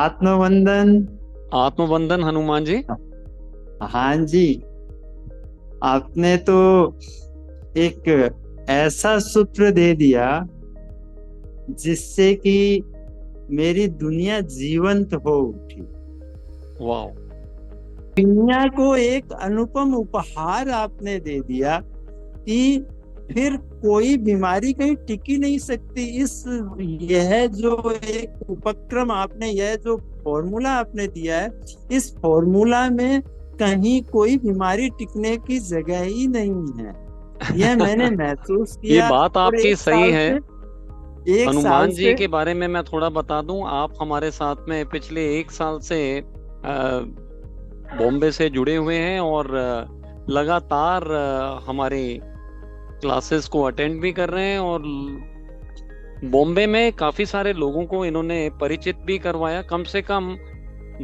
आत्मवंदन। आत्मबंधन हनुमान जी। हाँ जी। आपने तो एक ऐसा सूत्र दे दिया जिससे कि मेरी दुनिया जीवंत हो उठी। वाह। दुनिया को एक अनुपम उपहार आपने दे दिया कि फिर कोई बीमारी कहीं टिकी नहीं सकती। इस यह जो एक उपक्रम आपने, यह जो फॉर्मूला आपने दिया है, इस फॉर्मूला में कहीं कोई बीमारी टिकने की जगह ही नहीं है। यह मैंने महसूस ये किया। बात और आपकी सही है। एक साल हनुमान जी से के बारे में मैं थोड़ा बता दूं, आप हमारे साथ में पिछले 1 साल से बॉम्बे से जुड़े हुए हैं और लगातार हमारी क्लासेस को अटेंड भी कर रहे हैं, और बॉम्बे में काफी सारे लोगों को इन्होंने परिचित भी करवाया। कम से कम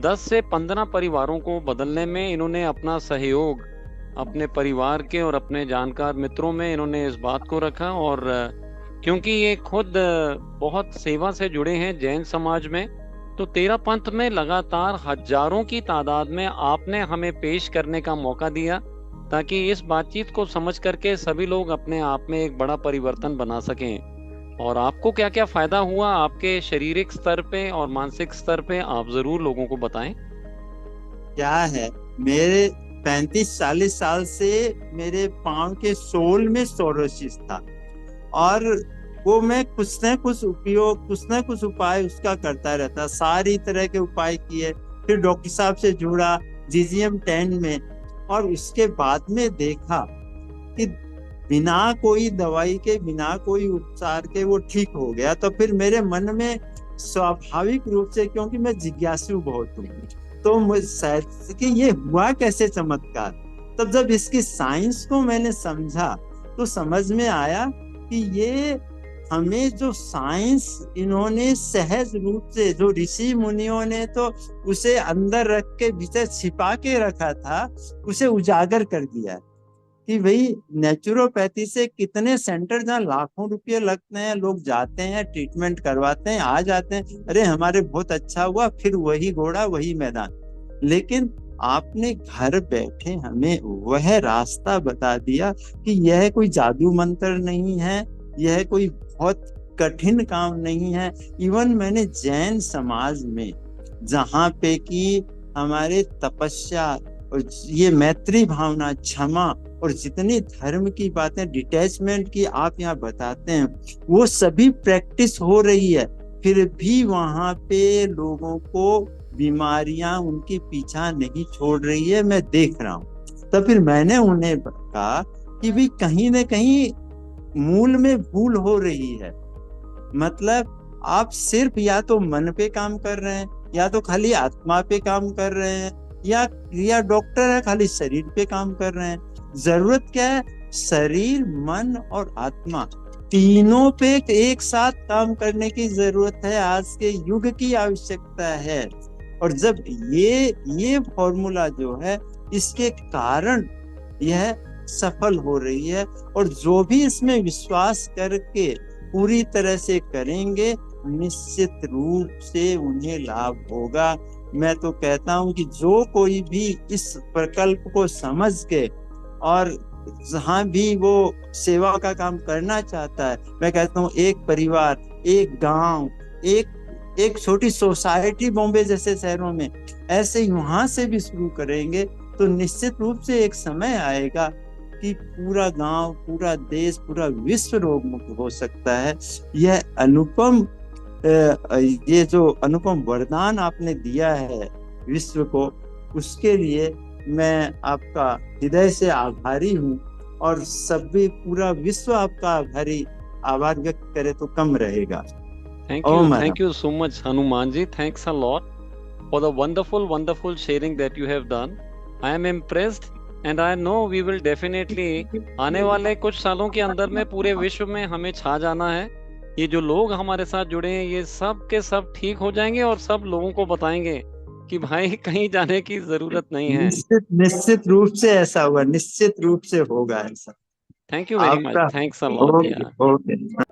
10 से 15 परिवारों को बदलने में इन्होंने अपना सहयोग अपने परिवार के और अपने जानकार मित्रों में इन्होंने इस बात को रखा। और क्योंकि ये खुद बहुत सेवा से जुड़े हैं जैन समाज में, तो तेरह पंथ में लगातार हजारों की तादाद में आपने हमें पेश करने का मौका दिया, ताकि इस बातचीत को समझ करके सभी लोग अपने आप में एक बड़ा परिवर्तन बना सकें। और आपको क्या क्या फायदा हुआ आपके शारीरिक स्तर पे और मानसिक स्तर पे, आप जरूर लोगों को बताएं। क्या है, मेरे 35-40 साल से मेरे पांव के सोल में सोरोसिस था। और वो मैं कुछ न कुछ उपयोग, कुछ न कुछ उपाय उसका करता रहता, सारी तरह के उपाय किए। फिर डॉक्टर साहब से जुड़ा जीजीएम 10 में, और उसके बाद में देखा कि बिना कोई दवाई के, बिना कोई उपचार के वो ठीक हो गया। तो फिर मेरे मन में स्वाभाविक रूप से, क्योंकि मैं जिज्ञासु बहुत हूँ, तो शायद कि ये हुआ कैसे चमत्कार। तब जब इसकी साइंस को मैंने समझा तो समझ में आया कि ये हमें जो साइंस इन्होंने सहज रूप से, जो ऋषि मुनियों ने तो उसे अंदर रख के भीतर छिपा के रखा था, उसे उजागर कर दिया कि भाई नेचुरोपैथी से कितने सेंटर जहाँ लाखों रुपए लगते हैं, लोग जाते हैं, ट्रीटमेंट करवाते हैं, आ जाते हैं, अरे हमारे बहुत अच्छा हुआ, फिर वही घोड़ा वही मैदान। लेकिन आपने घर बैठे हमें वह रास्ता बता दिया कि यह कोई जादू मंत्र नहीं है, यह कोई बहुत कठिन काम नहीं है। इवन मैंने जैन समाज में, जहाँ पे कि हमारे तपस्या और ये मैत्री भावना, क्षमा और जितनी धर्म की बातें, डिटैचमेंट की आप यहाँ बताते हैं, वो सभी प्रैक्टिस हो रही है, फिर भी वहां पे लोगों को बीमारियां उनकी पीछा नहीं छोड़ रही है, मैं देख रहा हूँ। तो फिर मैंने उन्हें कहा कि भी कहीं ना कहीं मूल में भूल हो रही है। मतलब आप सिर्फ या तो मन पे काम कर रहे हैं, या तो खाली आत्मा पे काम कर रहे हैं, या डॉक्टर है खाली शरीर पे काम कर रहे हैं। जरूरत क्या है, शरीर, मन और आत्मा तीनों पे एक साथ काम करने की जरूरत है, आज के युग की आवश्यकता है। और जब ये फॉर्मूला जो है, इसके कारण यह सफल हो रही है, और जो भी इसमें विश्वास करके पूरी तरह से करेंगे, निश्चित रूप से उन्हें लाभ होगा। मैं तो कहता हूं कि जो कोई भी इस प्रकल्प को समझ के और जहां भी वो सेवा का काम करना चाहता है, मैं कहता हूँ एक परिवार, एक गांव, एक छोटी सोसाइटी बॉम्बे जैसे शहरों में ऐसे वहां से भी शुरू करेंगे, तो निश्चित रूप से एक समय आएगा कि पूरा गांव, पूरा देश, पूरा विश्व रोग मुक्त हो सकता है। यह अनुपम ये जो अनुपम वरदान आपने दिया है विश्व को, उसके लिए मैं आपका हृदय से आभारी हूँ। और सभी, पूरा विश्व आपका आभारी, आभार व्यक्त करे तो कम रहेगा। Om thank you so much Hanuman ji, thanks a lot for the wonderful sharing that you have done. I am impressed and I know we will definitely आने वाले कुछ सालों के अंदर में पूरे विश्व में हमें छा जाना है। ये जो लोग हमारे साथ जुड़े हैं, ये सब के सब ठीक हो जाएंगे और सब लोगों को बताएंगे कि भाई कहीं जाने की जरूरत नहीं है। निश्चित निश्चित रूप से ऐसा होगा, निश्चित रूप से होगा ऐसा। थैंक यू वेरी मच, आपका थैंक्स अ लॉट ओके यार। ओके।